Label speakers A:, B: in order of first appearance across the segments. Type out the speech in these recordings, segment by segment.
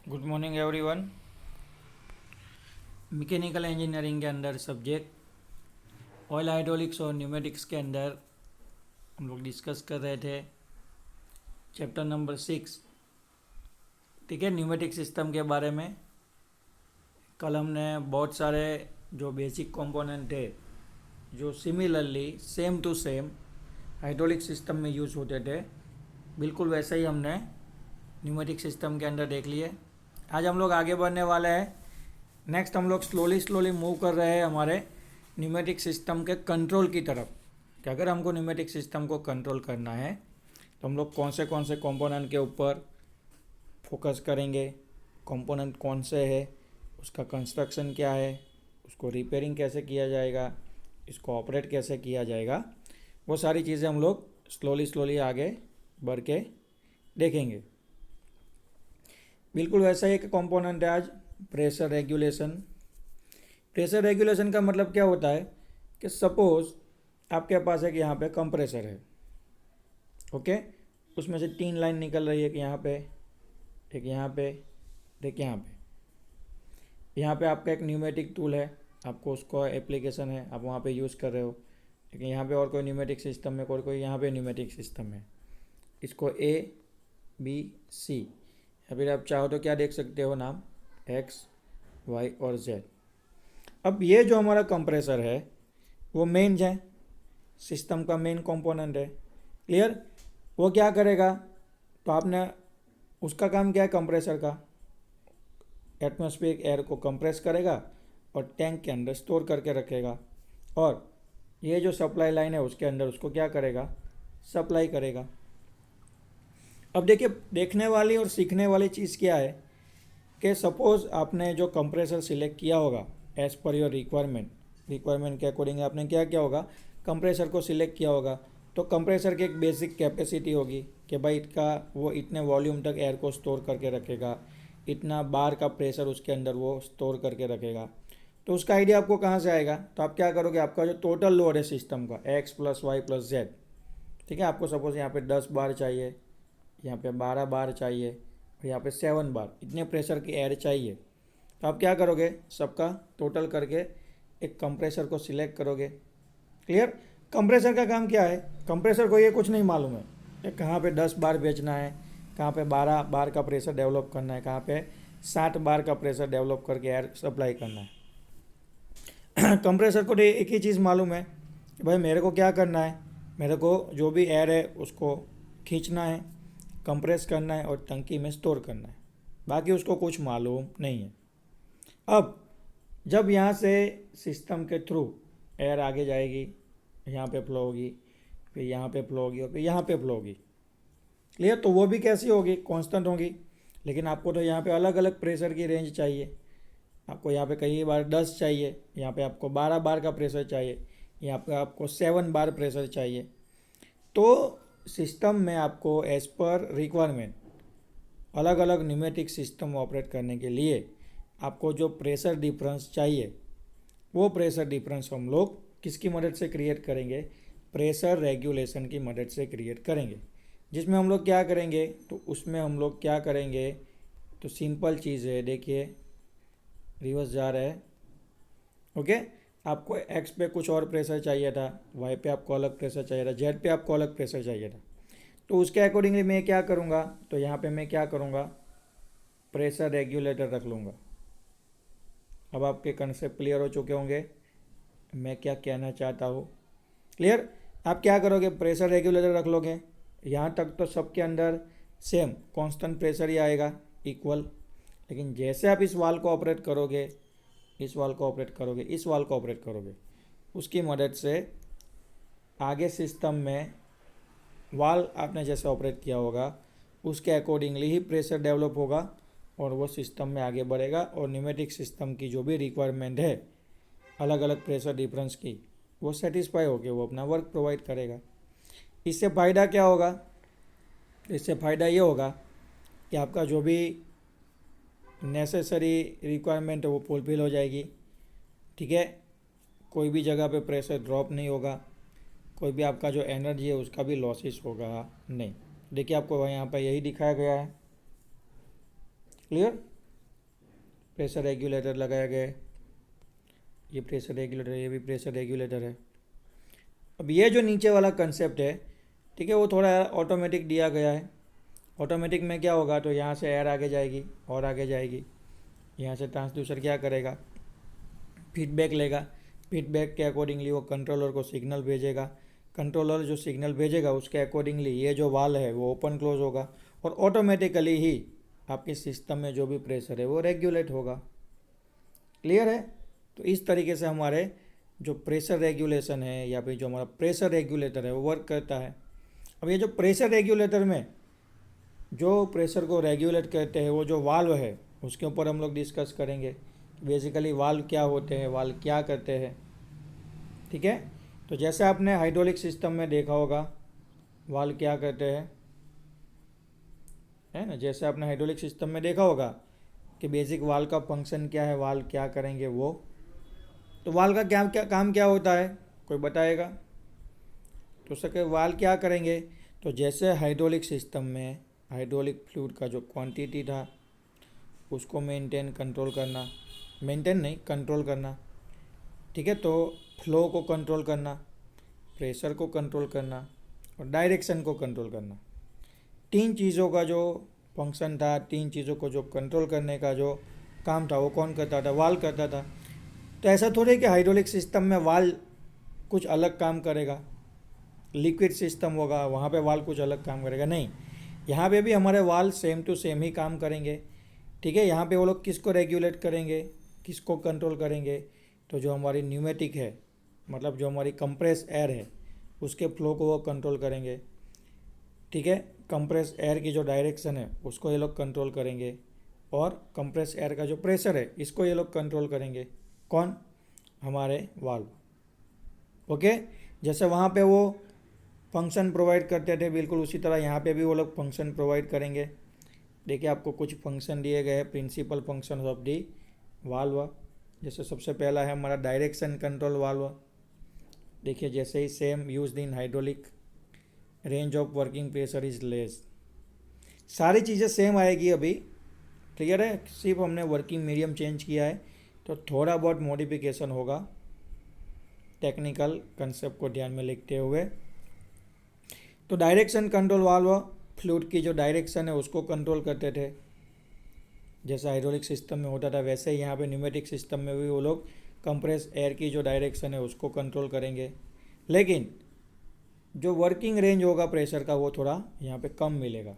A: Good morning everyone. Mechanical engineering के अंदर subject oil hydraulics और न्यूमेटिक्स के अंदर हम लोग डिस्कस कर रहे थे चैप्टर नंबर 6। ठीक है, न्यूमेटिक सिस्टम के बारे में। कल हमने बहुत सारे जो बेसिक कंपोनेंट थे जो similarly same to same hydraulic system में यूज होते थे, बिल्कुल वैसे ही हमने न्यूमेटिक सिस्टम के अंदर देख लिए। आज हम लोग आगे बढ़ने वाले हैं। नेक्स्ट हम लोग स्लोली मूव कर रहे हैं हमारे न्यूमेटिक सिस्टम के कंट्रोल की तरफ कि अगर हमको न्यूमेटिक सिस्टम को कंट्रोल करना है तो हम लोग कौन से कंपोनेंट के ऊपर फोकस करेंगे, कंपोनेंट कौन से है, उसका कंस्ट्रक्शन क्या है, उसको रिपेयरिंग कैसे किया जाएगा, इसको ऑपरेट कैसे किया जाएगा, वो सारी चीज़ें हम लोग स्लोली आगे बढ़ के देखेंगे। बिल्कुल वैसा ही एक कंपोनेंट है आज प्रेशर रेगुलेशन। प्रेशर रेगुलेशन का मतलब क्या होता है कि सपोज आपके पास एक यहाँ पे कंप्रेसर है, ओके, उसमें से 3 लाइन निकल रही है, एक यहाँ पे, एक यहाँ पे, एक यहाँ पे। यहाँ पे आपका एक न्यूमेटिक टूल है, आपको उसको एप्लीकेशन है, आप वहाँ पे यूज़ कर रहे हो। लेकिन यहाँ पे और कोई न्यूमेटिक सिस्टम में कोई यहाँ पे न्यूमेटिक सिस्टम है, इसको A B C, या फिर आप चाहो तो क्या देख सकते हो नाम X Y और Z। अब ये जो हमारा कंप्रेसर है वो मेन है, सिस्टम का मेन कंपोनेंट है। क्लियर? वो क्या करेगा, तो आपने उसका काम क्या है, कंप्रेसर का एटमॉस्फेरिक एयर को कंप्रेस करेगा और टैंक के अंदर स्टोर करके रखेगा, और ये जो सप्लाई लाइन है उसके अंदर उसको क्या करेगा, सप्लाई करेगा। अब देखिए, देखने वाली और सीखने वाली चीज़ क्या है कि सपोज़ आपने जो कंप्रेसर सिलेक्ट किया होगा एज़ पर योर रिक्वायरमेंट के अकॉर्डिंग आपने क्या किया होगा, कंप्रेसर को सिलेक्ट किया होगा। तो कंप्रेसर की एक बेसिक कैपेसिटी होगी कि भाई इसका वो इतने वॉल्यूम तक एयर को स्टोर करके रखेगा, इतना बार का प्रेशर उसके अंदर वो स्टोर करके रखेगा। तो उसका आइडिया आपको कहाँ से आएगा, तो आप क्या करोगे, आपका जो टोटल लोड है सिस्टम का X + Y + Z, ठीक है, आपको सपोज़ यहाँ पे 10 बार चाहिए, यहाँ पे 12 बार चाहिए, और यहाँ पे 7 बार, इतने प्रेशर की एयर चाहिए। तो आप क्या करोगे, सबका टोटल करके एक कंप्रेसर को सिलेक्ट करोगे। क्लियर? कंप्रेसर का काम क्या है, कंप्रेसर को ये कुछ नहीं मालूम है कि कहाँ पे 10 बार भेजना है, कहाँ पे 12 बार का प्रेशर डेवलप करना है, कहाँ पे 60 बार का प्रेशर डेवलप करके एयर सप्लाई करना है। कंप्रेसर को एक ही चीज़ मालूम है कि भाई मेरे को क्या करना है, मेरे को जो भी एयर है उसको खींचना है, कंप्रेस करना है और टंकी में स्टोर करना है, बाकी उसको कुछ मालूम नहीं है। अब जब यहाँ से सिस्टम के थ्रू एयर आगे जाएगी, यहाँ पे फ्लो होगी, फिर यहाँ पे फ्लो होगी और फिर यहाँ पे फ्लो होगी। क्लियर? तो वो भी कैसी होगी, कांस्टेंट होगी। लेकिन आपको तो यहाँ पे अलग अलग प्रेशर की रेंज चाहिए, आपको यहाँ पे कई बार 10 चाहिए, यहाँ पे आपको 12 बार का प्रेशर चाहिए, यहाँ पे आपको 7 बार प्रेशर चाहिए। तो सिस्टम में आपको एज़ पर रिक्वायरमेंट अलग अलग न्यूमेटिक सिस्टम ऑपरेट करने के लिए आपको जो प्रेशर डिफरेंस चाहिए, वो प्रेशर डिफरेंस हम लोग किसकी मदद से क्रिएट करेंगे, प्रेशर रेगुलेशन की मदद से क्रिएट करेंगे। जिसमें हम लोग क्या करेंगे, तो उसमें हम लोग क्या करेंगे, तो सिंपल चीज़ है, देखिए रिवर्स जा रहा है, ओके। आपको एक्स पे कुछ और प्रेशर चाहिए था, वाई पे आपको अलग प्रेशर चाहिए था, जेड पे आपको अलग प्रेशर चाहिए था। तो उसके अकॉर्डिंगली मैं क्या करूँगा, तो यहाँ पे मैं क्या करूँगा, प्रेशर रेगुलेटर रख लूँगा। अब आपके कंसेप्ट क्लियर हो चुके होंगे मैं क्या कहना चाहता हूँ। क्लियर? आप क्या करोगे, प्रेशर रेगुलेटर रख लोगे, यहाँ तक तो सबके अंदर सेम कांस्टेंट प्रेशर ही आएगा, इक्वल। लेकिन जैसे आप इस वाल को ऑपरेट करोगे, इस वाल को ऑपरेट करोगे, इस वाल को ऑपरेट करोगे, उसकी मदद से आगे सिस्टम में वाल आपने जैसे ऑपरेट किया होगा उसके अकॉर्डिंगली ही प्रेशर डेवलप होगा और वो सिस्टम में आगे बढ़ेगा, और न्यूमेटिक सिस्टम की जो भी रिक्वायरमेंट है अलग अलग प्रेशर डिफरेंस की, वो सेटिस्फाई होकर वो अपना वर्क प्रोवाइड करेगा। इससे फ़ायदा क्या होगा, इससे फ़ायदा ये होगा कि आपका जो भी नेसेसरी रिक्वायरमेंट है वो फुलफिल हो जाएगी। ठीक है, कोई भी जगह पे प्रेशर ड्रॉप नहीं होगा, कोई भी आपका जो एनर्जी है उसका भी लॉसेस होगा नहीं। देखिए आपको यहाँ पर यही दिखाया गया है। क्लियर? प्रेशर रेगुलेटर लगाया गया है, ये प्रेशर रेगुलेटर है, ये भी प्रेशर रेगुलेटर है। अब ये जो नीचे वाला कंसेप्ट है, ठीक है, वो थोड़ा ऑटोमेटिक दिया गया है। ऑटोमेटिक में क्या होगा, तो यहाँ से एयर आगे जाएगी और आगे जाएगी, यहाँ से ट्रांसड्यूसर क्या करेगा, फीडबैक लेगा, फीडबैक के अकॉर्डिंगली वो कंट्रोलर को सिग्नल भेजेगा, कंट्रोलर जो सिग्नल भेजेगा उसके अकॉर्डिंगली ये जो वाल्व है वो ओपन क्लोज होगा और ऑटोमेटिकली ही आपके सिस्टम में जो भी प्रेशर है वो रेगुलेट होगा। क्लियर है? तो इस तरीके से हमारे जो प्रेशर रेगुलेशन है या फिर जो हमारा प्रेशर रेगुलेटर है वो वर्क करता है। अब ये जो प्रेशर रेगुलेटर में जो प्रेशर को रेगुलेट करते हैं वो जो वाल्व है उसके ऊपर हम लोग डिस्कस करेंगे। बेसिकली वाल्व क्या होते हैं, वाल्व क्या करते हैं, ठीक है। तो जैसे आपने हाइड्रोलिक सिस्टम में देखा होगा वाल्व क्या करते हैं, है ना, जैसे आपने हाइड्रोलिक सिस्टम में देखा होगा कि बेसिक वाल्व का फंक्शन क्या है, वाल्व क्या करेंगे वो। तो वाल्व का क्या क्या काम क्या होता है, कोई बताएगा? तो सके वाल्व क्या करेंगे, तो जैसे हाइड्रोलिक सिस्टम में हाइड्रोलिक फ्लूइड का जो क्वांटिटी था उसको मेंटेन कंट्रोल करना, मेंटेन नहीं कंट्रोल करना, ठीक है। तो फ्लो को कंट्रोल करना, प्रेशर को कंट्रोल करना और डायरेक्शन को कंट्रोल करना, तीन चीज़ों का जो फंक्शन था, तीन चीज़ों को जो कंट्रोल करने का जो काम था वो कौन करता था, वाल्व करता था। तो ऐसा थोड़ी कि हाइड्रोलिक सिस्टम में वाल्व कुछ अलग काम करेगा, लिक्विड सिस्टम होगा वहाँ पे वाल्व कुछ अलग काम करेगा, नहीं, यहाँ पे भी हमारे वाल्व सेम टू सेम ही काम करेंगे, ठीक है। यहाँ पे वो लोग किसको रेगुलेट करेंगे, किसको कंट्रोल करेंगे, तो जो हमारी न्यूमेटिक है, मतलब जो हमारी कंप्रेस एयर है उसके फ्लो को वो कंट्रोल करेंगे, ठीक है। कंप्रेस एयर की जो डायरेक्शन है उसको ये लोग कंट्रोल करेंगे और कंप्रेस एयर का जो प्रेशर है इसको ये लोग कंट्रोल करेंगे, कौन, हमारे वाल्व। ओके, जैसे वहाँ पे वो फंक्शन प्रोवाइड करते थे बिल्कुल उसी तरह यहाँ पे भी वो लोग फंक्शन प्रोवाइड करेंगे। देखिए आपको कुछ फंक्शन दिए गए हैं, principal function of the valve. जैसे सबसे पहला है हमारा डायरेक्शन कंट्रोल वाल्व। देखिए जैसे ही same used in hydraulic, range of working pressure is less, सारी चीज़ें सेम आएगी अभी, क्लियर है, सिर्फ हमने वर्किंग मीडियम चेंज किया है, तो थोड़ा बहुत मॉडिफिकेशन होगा टेक्निकल कंसेप्ट को ध्यान में लिखते हुए। तो डायरेक्शन कंट्रोल वाल्व फ्लूइड की जो डायरेक्शन है उसको कंट्रोल करते थे, जैसा हाइड्रोलिक सिस्टम में होता था वैसे ही यहाँ पे न्यूमेटिक सिस्टम में भी वो लोग कंप्रेस एयर की जो डायरेक्शन है उसको कंट्रोल करेंगे, लेकिन जो वर्किंग रेंज होगा प्रेशर का वो थोड़ा यहाँ पे कम मिलेगा।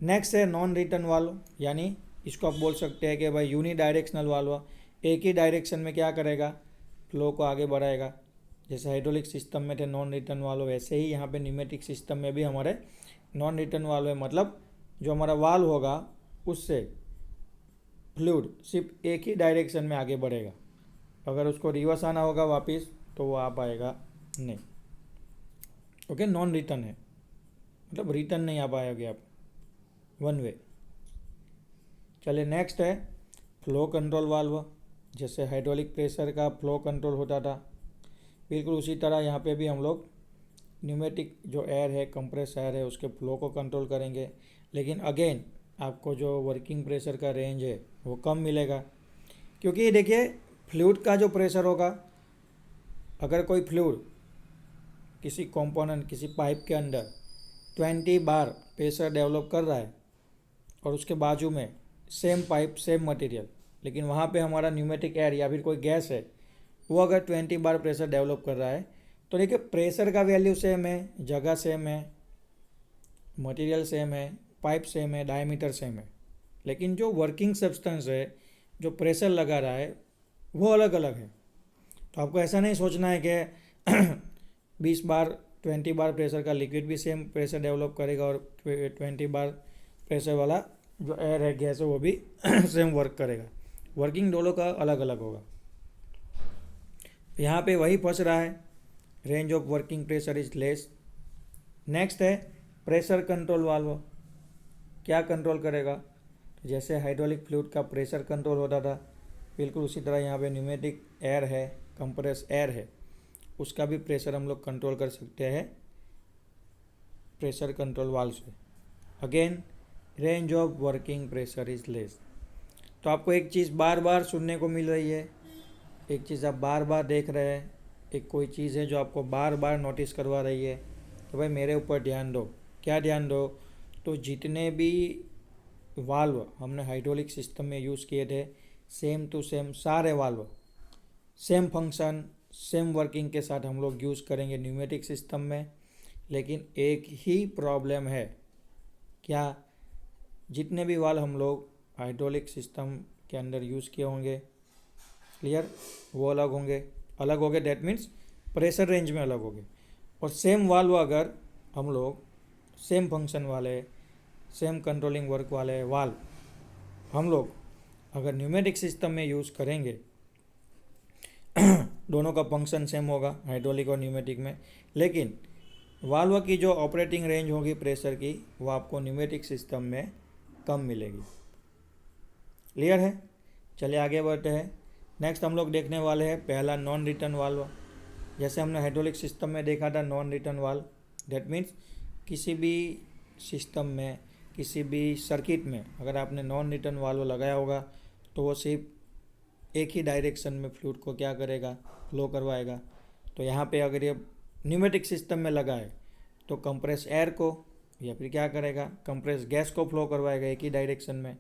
A: नेक्स्ट है नॉन रिटर्न वाल्व, यानी इसको आप बोल सकते हैं कि भाई यूनी डायरेक्शनल वाल्व, एक ही डायरेक्शन में क्या करेगा, फ्लो को आगे बढ़ाएगा। जैसे हाइड्रोलिक सिस्टम में थे नॉन रिटर्न वाल्व, वैसे ही यहाँ पे न्यूमेटिक सिस्टम में भी हमारे नॉन रिटर्न वाल्व है, मतलब जो हमारा वाल्व होगा उससे फ्लूइड सिर्फ एक ही डायरेक्शन में आगे बढ़ेगा, अगर उसको रिवर्स आना होगा वापस तो वो आ पाएगा नहीं। ओके, नॉन रिटर्न है, मतलब रिटर्न नहीं आ पाएंगे आप, वन वे। चलिए नेक्स्ट है फ्लो कंट्रोल वाल्व। जैसे हाइड्रोलिक प्रेशर का फ्लो कंट्रोल होता था बिल्कुल उसी तरह यहाँ पे भी हम लोग न्यूमेटिक जो एयर है, कंप्रेस एयर है, उसके फ्लो को कंट्रोल करेंगे, लेकिन अगेन आपको जो वर्किंग प्रेशर का रेंज है वो कम मिलेगा, क्योंकि देखिए फ्लूइड का जो प्रेशर होगा, अगर कोई फ्लूइड किसी कंपोनेंट, किसी पाइप के अंदर 20 बार प्रेशर डेवलप कर रहा है और उसके बाजू में सेम पाइप सेम मटेरियल, लेकिन वहाँ पे हमारा न्यूमेटिक एयर या फिर कोई गैस है वो अगर 20 बार प्रेशर डेवलप कर रहा है, तो देखिए प्रेशर का वैल्यू सेम है, जगह सेम है, मटेरियल सेम है, पाइप सेम है, डायमीटर सेम है, लेकिन जो वर्किंग सब्सटेंस है, जो प्रेशर लगा रहा है वो अलग अलग है। तो आपको ऐसा नहीं सोचना है कि 20 बार 20 बार प्रेशर का लिक्विड भी सेम प्रेशर डेवलप करेगा और 20 बार प्रेशर वाला जो एयर है, गैस है, वो भी सेम वर्क करेगा, वर्किंग दोनों का अलग अलग होगा। यहाँ पे वही फंस रहा है, range of working pressure is less. Next है प्रेशर कंट्रोल वाल्व, क्या कंट्रोल करेगा, तो जैसे हाइड्रोलिक फ्लूइड का प्रेशर कंट्रोल होता था बिल्कुल उसी तरह यहाँ पे न्यूमेटिक एयर है, कंप्रेस एयर है, उसका भी प्रेशर हम लोग कंट्रोल कर सकते हैं प्रेशर कंट्रोल वाल्व से। Again range of working pressure is less. तो आपको एक चीज़ बार बार सुनने को मिल रही है, एक चीज़ आप बार बार देख रहे हैं, एक कोई चीज़ है जो आपको बार बार नोटिस करवा रही है कि भाई मेरे ऊपर ध्यान दो। क्या ध्यान दो? तो जितने भी वाल्व हमने हाइड्रोलिक सिस्टम में यूज़ किए थे, सेम टू सेम सारे valve same function same working के साथ हम लोग यूज़ करेंगे न्यूमेटिक सिस्टम में। लेकिन एक ही प्रॉब्लम है, क्या? जितने भी वाल्व हम लोग हाइड्रोलिक सिस्टम के अंदर यूज़ किए होंगे, क्लियर, वो अलग होंगे। अलग हो गए दैट मीन्स प्रेशर रेंज में अलग हो गए। और सेम वाल्व अगर हम लोग सेम फंक्शन वाले सेम कंट्रोलिंग वर्क वाले वाल्व हम लोग अगर न्यूमेटिक सिस्टम में यूज़ करेंगे दोनों का फंक्शन सेम होगा हाइड्रोलिक और न्यूमेटिक में, लेकिन वाल्व की जो ऑपरेटिंग रेंज होगी प्रेशर की वो आपको न्यूमेटिक सिस्टम में कम मिलेगी। क्लियर है? चलिए आगे बढ़ते हैं। नेक्स्ट हम लोग देखने वाले हैं पहला नॉन रिटर्न वाल्व। जैसे हमने हाइड्रोलिक सिस्टम में देखा था non return valve, that means किसी भी सिस्टम में किसी भी सर्किट में अगर आपने नॉन रिटर्न वाल्व लगाया होगा तो वो सिर्फ एक ही डायरेक्शन में फ्लूइड को क्या करेगा, फ्लो करवाएगा। तो यहाँ पे अगर ये न्यूमेटिक सिस्टम में लगा है तो कंप्रेस एयर को या फिर क्या करेगा, कंप्रेस गैस को फ्लो करवाएगा एक ही डायरेक्शन में।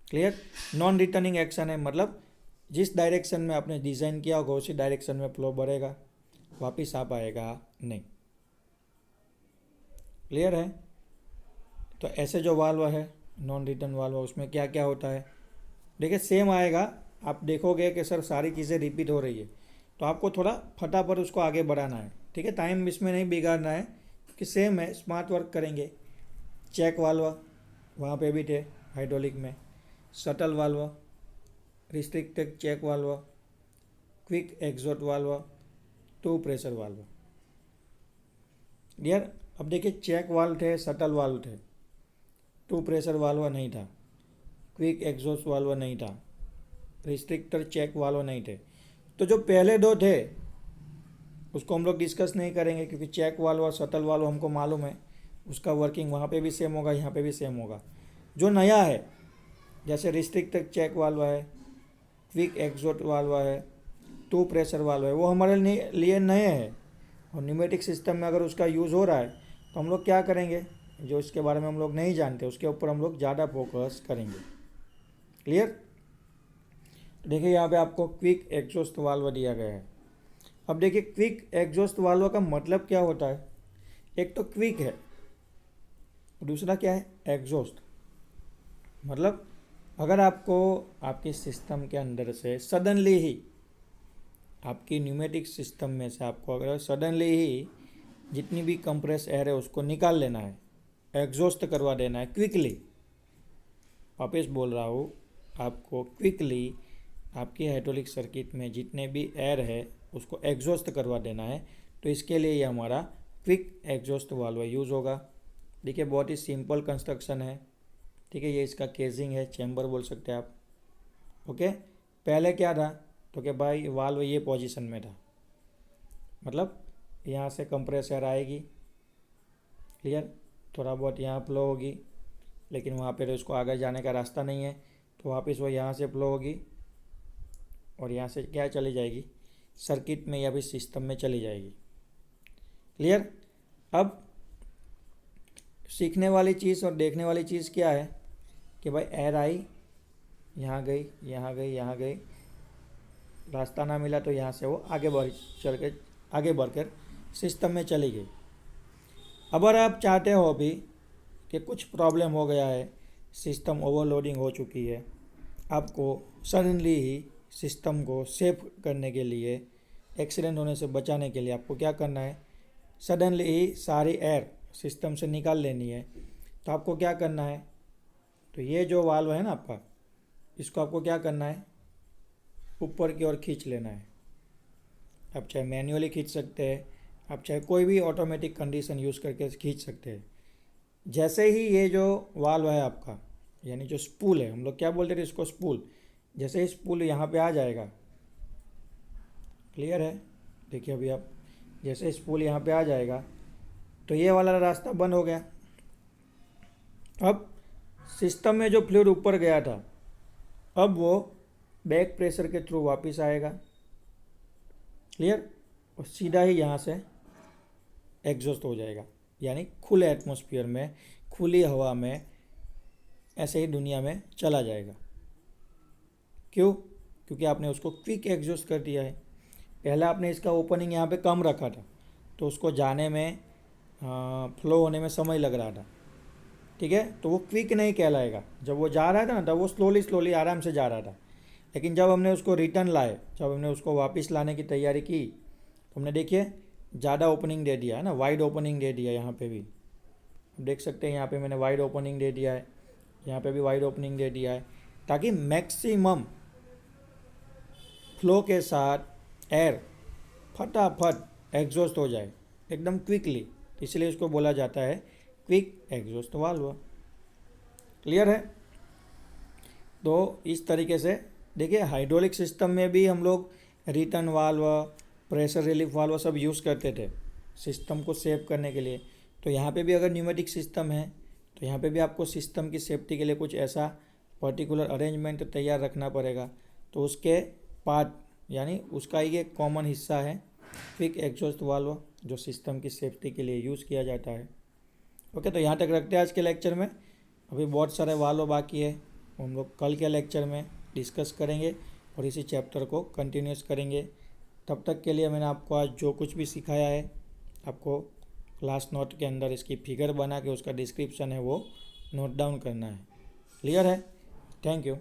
A: क्लियर? नॉन रिटर्निंग एक्शन है, मतलब जिस डायरेक्शन में आपने डिज़ाइन किया होगा उसी डायरेक्शन में फ्लो बढ़ेगा, वापस आ पाएगा नहीं। क्लियर है? तो ऐसे जो वाल्व है नॉन रिटर्न वाल्व उसमें क्या क्या होता है, देखिए सेम आएगा। आप देखोगे कि सर सारी चीज़ें रिपीट हो रही है, तो आपको थोड़ा फटाफट उसको आगे बढ़ाना है, ठीक है, टाइम इसमें नहीं बिगाड़ना है कि सेम है, स्मार्ट वर्क करेंगे। चेक वाल्व वहाँ पे भी थे हाइड्रोलिक में, shuttle valve, restricted check valve, quick exhaust valve, two pressure valve. यार अब देखिए चेक वाल्व थे, शटल वाल्व थे, टू प्रेशर वाल्व नहीं था, क्विक एग्जॉस्ट वाल्व नहीं था, रिस्ट्रिक्टर चेक वाल्व नहीं थे। तो जो पहले दो थे उसको हम लोग डिस्कस नहीं करेंगे क्योंकि चेक वाल्व और शटल वाल्व हमको मालूम है, उसका वर्किंग वहाँ पे भी सेम होगा, यहाँ पे भी सेम होगा। जो नया है जैसे रिस्ट्रिक्टेड चेक वाल्व है, क्विक एग्जॉस्ट वाल्व है, टू प्रेशर वाल्व है, वो हमारे लिए नए हैं। और न्यूमेटिक सिस्टम में अगर उसका यूज़ हो रहा है तो हम लोग क्या करेंगे, जो इसके बारे में हम लोग नहीं जानते उसके ऊपर हम लोग ज़्यादा फोकस करेंगे। क्लियर? देखिए यहाँ पे आपको क्विक एग्जॉस्ट वाल्व दिया गया है। अब देखिए क्विक एग्जॉस्ट वाल्व का मतलब क्या होता है, एक तो क्विक है, दूसरा क्या है, एग्जॉस्ट। मतलब अगर आपको आपके सिस्टम के अंदर से सडनली ही आपकी न्यूमेटिक सिस्टम में से आपको अगर सडनली ही जितनी भी कंप्रेस एयर है उसको निकाल लेना है, एग्जॉस्ट करवा देना है क्विकली, वापस बोल रहा हूँ, आपको क्विकली आपकी हाइड्रोलिक सर्किट में जितने भी एयर है उसको एग्जॉस्ट करवा देना है, तो इसके लिए ये हमारा क्विक एग्जॉस्ट वाल्व यूज़ होगा। देखिए बहुत ही सिंपल कंस्ट्रक्शन है, ठीक है, ये इसका केसिंग है, चैम्बर बोल सकते हैं आप। ओके, पहले क्या था तो कि भाई वाल्व ये पोजीशन में था, मतलब यहाँ से कंप्रेस एयर आएगी, क्लियर, थोड़ा बहुत यहाँ फ्लो होगी, लेकिन वहाँ पे तो उसको आगे जाने का रास्ता नहीं है, तो वापस वो यहाँ से फ्लो होगी और यहाँ से क्या चली जाएगी, सर्किट में या फिर सिस्टम में चली जाएगी। क्लियर? अब सीखने वाली चीज़ और देखने वाली चीज़ क्या है कि भाई एयर आई, यहाँ गई, यहाँ गई, यहाँ गई, रास्ता ना मिला तो यहाँ से वो आगे बढ़कर सिस्टम में चली गई। अगर आप चाहते हो अभी कि कुछ प्रॉब्लम हो गया है, सिस्टम ओवरलोडिंग हो चुकी है, आपको सडनली ही सिस्टम को सेव करने के लिए, एक्सीडेंट होने से बचाने के लिए आपको क्या करना है, सडनली ही सारी एयर सिस्टम से निकाल लेनी है। तो आपको क्या करना है, तो ये जो वाल्व है ना आपका, इसको आपको क्या करना है, ऊपर की ओर खींच लेना है। आप चाहे मैन्युअली खींच सकते हैं, आप चाहे कोई भी ऑटोमेटिक कंडीशन यूज़ करके खींच सकते हैं। जैसे ही ये जो वाल्व है आपका, यानी जो स्पूल है, हम लोग क्या बोलते थे इसको, स्पूल, जैसे ही स्पूल यहाँ पे आ जाएगा, क्लियर है, देखिए अभी आप, जैसे स्पूल यहाँ पे आ जाएगा तो ये वाला रास्ता बंद हो गया। अब सिस्टम में जो फ्लूइड ऊपर गया था अब वो बैक प्रेशर के थ्रू वापस आएगा, क्लियर, और सीधा ही यहाँ से एग्जॉस्ट हो जाएगा, यानी खुले एटमॉस्फेयर में, खुली हवा में, ऐसे ही दुनिया में चला जाएगा। क्यों? क्योंकि आपने उसको क्विक एग्जॉस्ट कर दिया है। पहले आपने इसका ओपनिंग यहाँ पे कम रखा था, तो उसको जाने में, फ्लो होने में समय लग रहा था, ठीक है, तो वो क्विक नहीं कहलाएगा। जब वो जा रहा था ना, तब वो स्लोली स्लोली आराम से जा रहा था। लेकिन जब हमने उसको रिटर्न लाए, जब हमने उसको वापस लाने की तैयारी की, तो हमने देखिए ज़्यादा ओपनिंग दे दिया है ना, वाइड ओपनिंग दे दिया। यहाँ पे भी देख सकते हैं, यहाँ पे मैंने वाइड ओपनिंग दे दिया है, यहाँ पे भी वाइड ओपनिंग दे दिया है, ताकि मैक्सिमम फ्लो के साथ एयर फटाफट एग्जॉस्ट हो जाए एकदम क्विकली। इसलिए इसको बोला जाता है क्विक एग्जॉस्ट वाल्व। क्लियर है? तो इस तरीके से देखिए, हाइड्रोलिक सिस्टम में भी हम लोग return valve, pressure relief valve सब यूज़ करते थे सिस्टम को सेव करने के लिए। तो यहाँ पे भी अगर न्यूमेटिक सिस्टम है, तो यहाँ पे भी आपको सिस्टम की सेफ्टी के लिए कुछ ऐसा पर्टिकुलर अरेंजमेंट तैयार रखना पड़ेगा। तो उसके पार्ट, यानी उसका ही एक कॉमन हिस्सा है क्विक एग्जॉस्ट वाल्व, जो सिस्टम की सेफ्टी के लिए यूज़ किया जाता है। ओके, तो यहाँ तक रखते हैं आज के लेक्चर में। अभी बहुत सारे वाल्व बाकी है, हम लोग कल के लेक्चर में डिस्कस करेंगे और इसी चैप्टर को कंटिन्यूस करेंगे। तब तक के लिए मैंने आपको आज जो कुछ भी सिखाया है, आपको क्लास नोट के अंदर इसकी फिगर बना के उसका डिस्क्रिप्शन है वो नोट डाउन करना है। क्लियर है? Thank you.